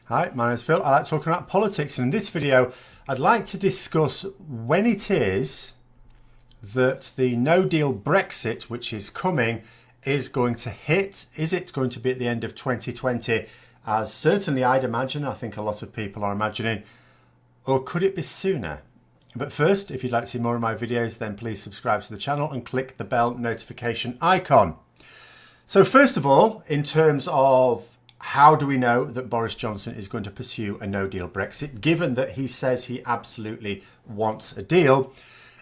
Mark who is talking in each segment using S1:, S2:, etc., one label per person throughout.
S1: Hi, my name is Phil. I like talking about politics, and in this video I'd like to discuss when it is that the no-deal Brexit, which is coming, is going to hit. Is it going to be at the end of 2020, as certainly I'd imagine, I think a lot of people are imagining, or could it be sooner? But first, if you'd like to see more of my videos, then please subscribe to the channel and click the bell notification icon. So first of all, in terms of how do we know that Boris Johnson is going to pursue a no-deal Brexit, given that he says he absolutely wants a deal?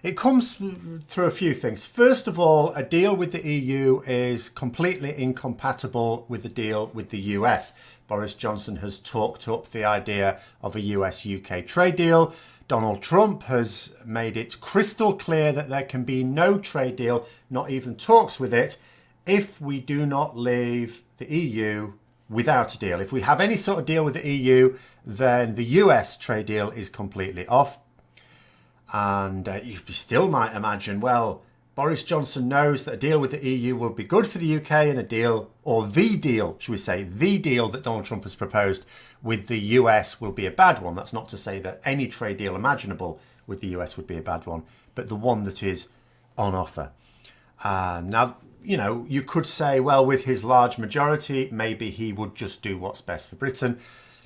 S1: It comes through a few things. First of all, a deal with the EU is completely incompatible with the deal with the US. Boris Johnson has talked up the idea of a US-UK trade deal. Donald Trump has made it crystal clear that there can be no trade deal, not even talks with it, if we do not leave the EU without a deal. If we have any sort of deal with the EU, then the US trade deal is completely off. And you still might imagine, well, Boris Johnson knows that a deal with the EU will be good for the UK, and a deal, or the deal, should we say, the deal that Donald Trump has proposed with the US will be a bad one. That's not to say that any trade deal imaginable with the US would be a bad one, but the one that is on offer. Now, you know, you could say, well, with his large majority, maybe he would just do what's best for Britain.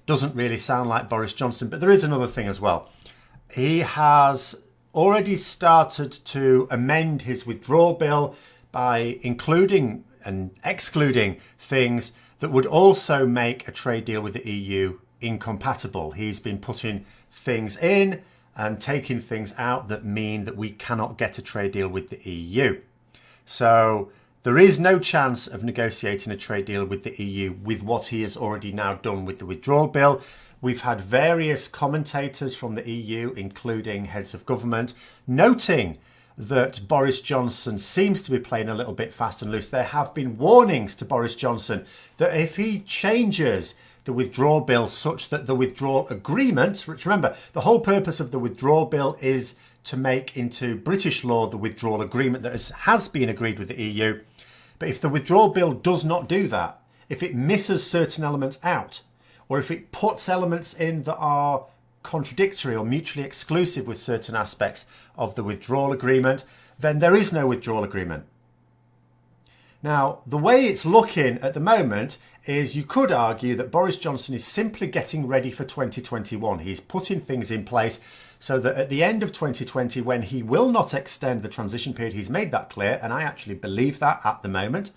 S1: Doesn't really sound like Boris Johnson, but there is another thing as well. He has already started to amend his withdrawal bill by including and excluding things that would also make a trade deal with the EU incompatible. He's been putting things in and taking things out that mean that we cannot get a trade deal with the EU. So there is no chance of negotiating a trade deal with the EU with what he has already now done with the withdrawal bill. We've had various commentators from the EU, including heads of government, noting that Boris Johnson seems to be playing a little bit fast and loose. There have been warnings to Boris Johnson that if he changes the withdrawal bill such that the withdrawal agreement, which remember, the whole purpose of the withdrawal bill is to make into British law the withdrawal agreement that has been agreed with the EU. But if the withdrawal bill does not do that, if it misses certain elements out, or if it puts elements in that are contradictory or mutually exclusive with certain aspects of the withdrawal agreement, then there is no withdrawal agreement. Now, the way it's looking at the moment is you could argue that Boris Johnson is simply getting ready for 2021. He's putting things in place so that at the end of 2020, when he will not extend the transition period, he's made that clear, and I actually believe that at the moment,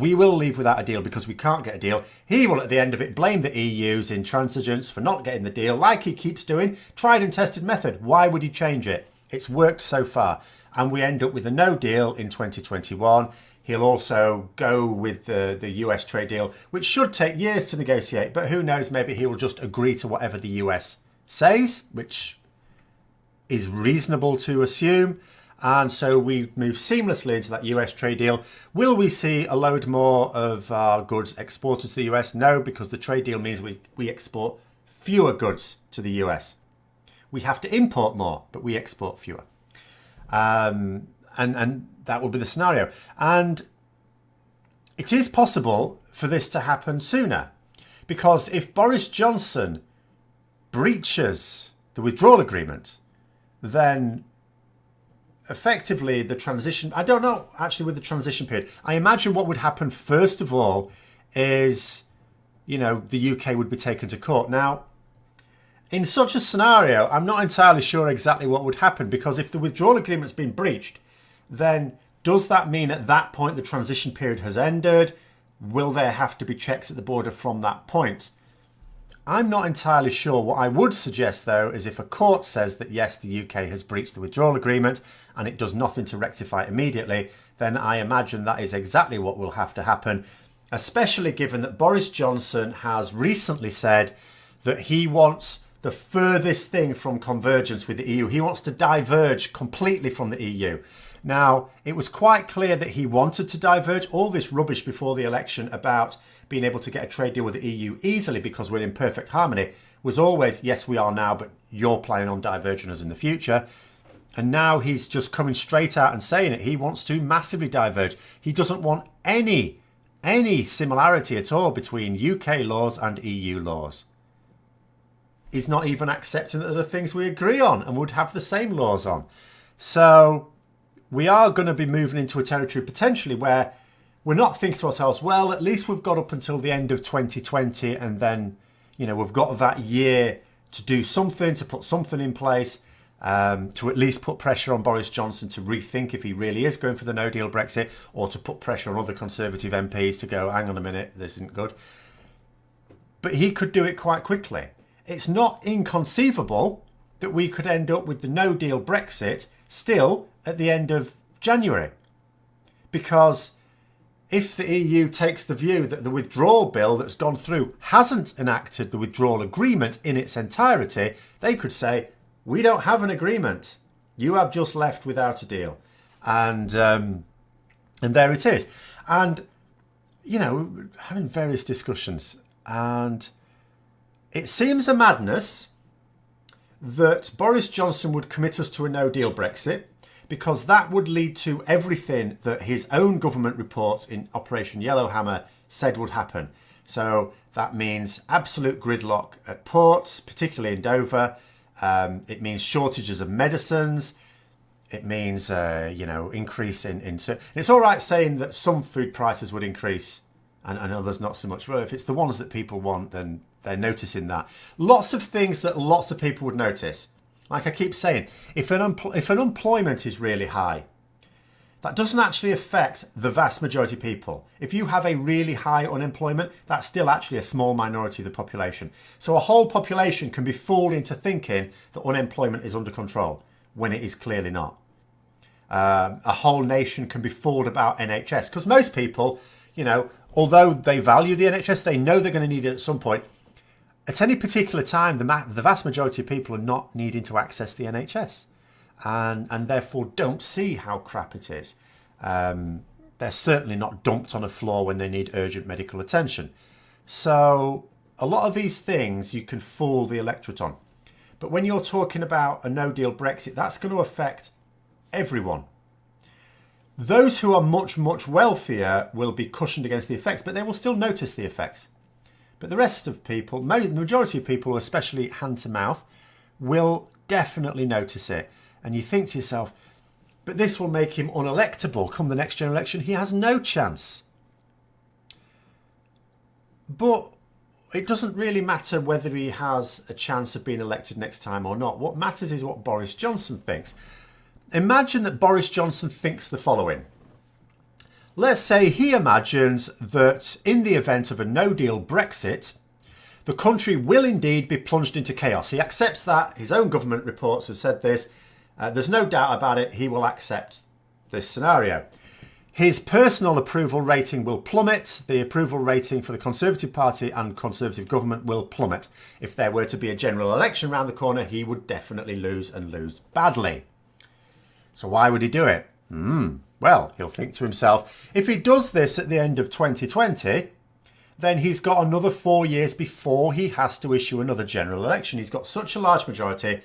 S1: we will leave without a deal because we can't get a deal. He will at the end of it blame the EU's intransigence for not getting the deal, like he keeps doing. Tried and tested method. Why would he change it? It's worked so far. And we end up with a no deal in 2021. He'll also go with the US trade deal, which should take years to negotiate, but who knows, maybe he will just agree to whatever the US says, which is reasonable to assume. And so we move seamlessly into that US trade deal. Will we see a load more of our goods exported to the US? No, because the trade deal means we export fewer goods to the US. We have to import more, but we export fewer. And that will be the scenario. And it is possible for this to happen sooner, because if Boris Johnson breaches the withdrawal agreement, then effectively the transition, I don't know actually with the transition period, I imagine what would happen first of all is, you know, the UK would be taken to court. Now, in such a scenario, I'm not entirely sure exactly what would happen, because if the withdrawal agreement's been breached, then does that mean at that point the transition period has ended? Will there have to be checks at the border from that point? I'm not entirely sure. What I would suggest, though, is if a court says that, yes, the UK has breached the withdrawal agreement and it does nothing to rectify it immediately, then I imagine that is exactly what will have to happen, especially given that Boris Johnson has recently said that he wants the furthest thing from convergence with the EU. He wants to diverge completely from the EU. Now, it was quite clear that he wanted to diverge. All this rubbish before the election about being able to get a trade deal with the EU easily because we're in perfect harmony was always, yes, we are now, but you're planning on diverging us in the future. And now he's just coming straight out and saying it. He wants to massively diverge. He doesn't want any any similarity at all between UK laws and EU laws. He's not even accepting that there are things we agree on and would have the same laws on. So we are going to be moving into a territory potentially where we're not thinking to ourselves, well, at least we've got up until the end of 2020 and then, we've got that year to do something, to put something in place, to at least put pressure on Boris Johnson to rethink if he really is going for the no-deal Brexit, or to put pressure on other Conservative MPs to go, hang on a minute, this isn't good. But he could do it quite quickly. It's not inconceivable that we could end up with the no-deal Brexit still at the end of January. Because if the EU takes the view that the withdrawal bill that's gone through hasn't enacted the withdrawal agreement in its entirety, they could say, we don't have an agreement. You have just left without a deal. And there it is. And, having various discussions, and it seems a madness that Boris Johnson would commit us to a no-deal Brexit, because that would lead to everything that his own government report in Operation Yellowhammer said would happen. So that means absolute gridlock at ports, particularly in Dover. It means shortages of medicines. It means, increase in... It's all right saying that some food prices would increase and others not so much. Well, if it's the ones that people want, then they're noticing that. Lots of things that lots of people would notice. Like I keep saying, if unemployment is really high, that doesn't actually affect the vast majority of people. If you have a really high unemployment, that's still actually a small minority of the population. So a whole population can be fooled into thinking that unemployment is under control when it is clearly not. A whole nation can be fooled about NHS because most people, although they value the NHS, they know they're going to need it at some point. At any particular time, the vast majority of people are not needing to access the NHS and therefore don't see how crap it is. They're certainly not dumped on a floor when they need urgent medical attention. So a lot of these things you can fool the electorate on. But when you're talking about a no-deal Brexit, that's going to affect everyone. Those who are much, much wealthier will be cushioned against the effects, but they will still notice the effects. But the rest of people, the majority of people, especially hand to mouth, will definitely notice it. And you think to yourself, but this will make him unelectable come the next general election. He has no chance. But it doesn't really matter whether he has a chance of being elected next time or not. What matters is what Boris Johnson thinks. Imagine that Boris Johnson thinks the following. Let's say he imagines that in the event of a no-deal Brexit, the country will indeed be plunged into chaos. He accepts that. His own government reports have said this. There's no doubt about it. He will accept this scenario. His personal approval rating will plummet. The approval rating for the Conservative Party and Conservative government will plummet. If there were to be a general election around the corner, he would definitely lose and lose badly. So why would he do it? Well, he'll think to himself, if he does this at the end of 2020, then he's got another 4 years before he has to issue another general election. He's got such a large majority.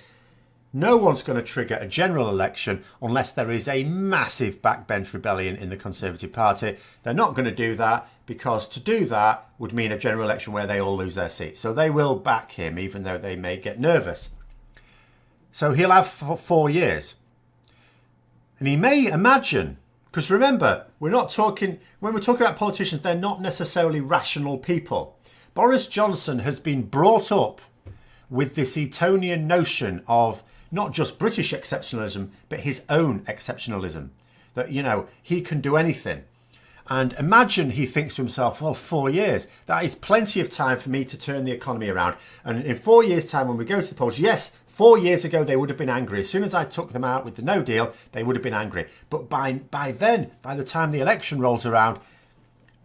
S1: No one's going to trigger a general election unless there is a massive backbench rebellion in the Conservative Party. They're not going to do that because to do that would mean a general election where they all lose their seats. So they will back him even though they may get nervous. So he'll have 4 years. And he may imagine, because remember, when we're talking about politicians, they're not necessarily rational people. Boris Johnson has been brought up with this Etonian notion of not just British exceptionalism, but his own exceptionalism. That, he can do anything. And imagine he thinks to himself, well, 4 years, that is plenty of time for me to turn the economy around. And in 4 years' time, when we go to the polls, yes, 4 years ago, they would have been angry. As soon as I took them out with the no deal, they would have been angry. But by then, by the time the election rolls around,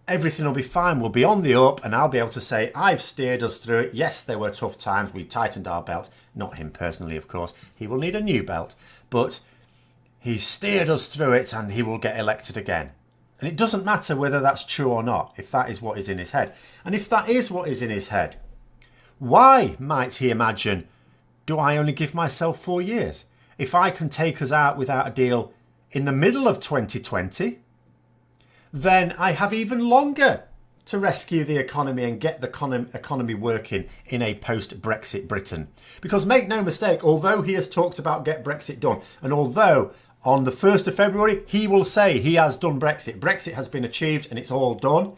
S1: everything will be fine. We'll be on the up and I'll be able to say, I've steered us through it. Yes, there were tough times. We tightened our belt. Not him personally, of course. He will need a new belt. But he steered us through it and he will get elected again. And it doesn't matter whether that's true or not, if that is what is in his head. And if that is what is in his head, why might he imagine, do I only give myself 4 years? If I can take us out without a deal in the middle of 2020, then I have even longer to rescue the economy and get the economy working in a post-Brexit Britain. Because make no mistake, although he has talked about get Brexit done, and although on the 1st of February he will say he has done Brexit, Brexit has been achieved and it's all done,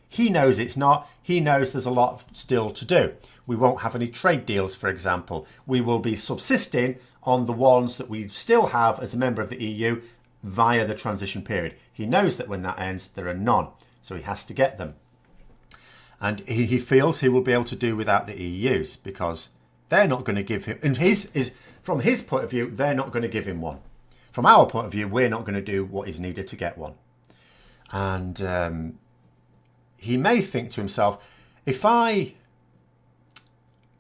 S1: he knows it's not. He knows there's a lot still to do. We won't have any trade deals, for example. We will be subsisting on the ones that we still have as a member of the EU via the transition period. He knows that when that ends, there are none. So he has to get them. And he feels he will be able to do without the EUs because they're not going to give him, and from his point of view, they're not going to give him one. From our point of view, we're not going to do what is needed to get one. And he may think to himself, if I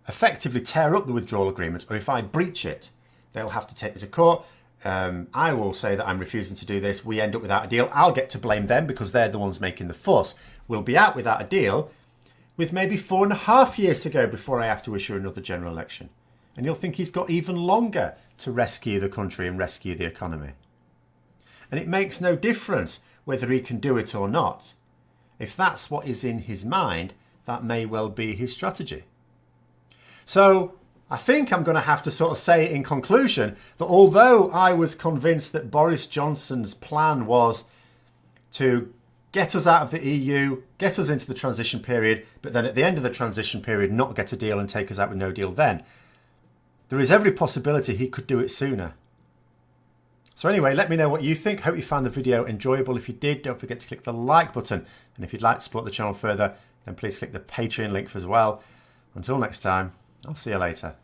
S1: effectively tear up the withdrawal agreement or if I breach it, they'll have to take me to court. I will say that I'm refusing to do this. We end up without a deal. I'll get to blame them because they're the ones making the fuss. We'll be out without a deal with maybe 4.5 years to go before I have to issue another general election. And he'll think he's got even longer to rescue the country and rescue the economy. And it makes no difference whether he can do it or not. If that's what is in his mind, that may well be his strategy. So I think I'm going to have to sort of say in conclusion that although I was convinced that Boris Johnson's plan was to get us out of the EU, get us into the transition period, but then at the end of the transition period not get a deal and take us out with no deal then, there is every possibility he could do it sooner. So anyway, let me know what you think. Hope you found the video enjoyable. If you did, don't forget to click the like button. And if you'd like to support the channel further, then please click the Patreon link as well. Until next time, I'll see you later.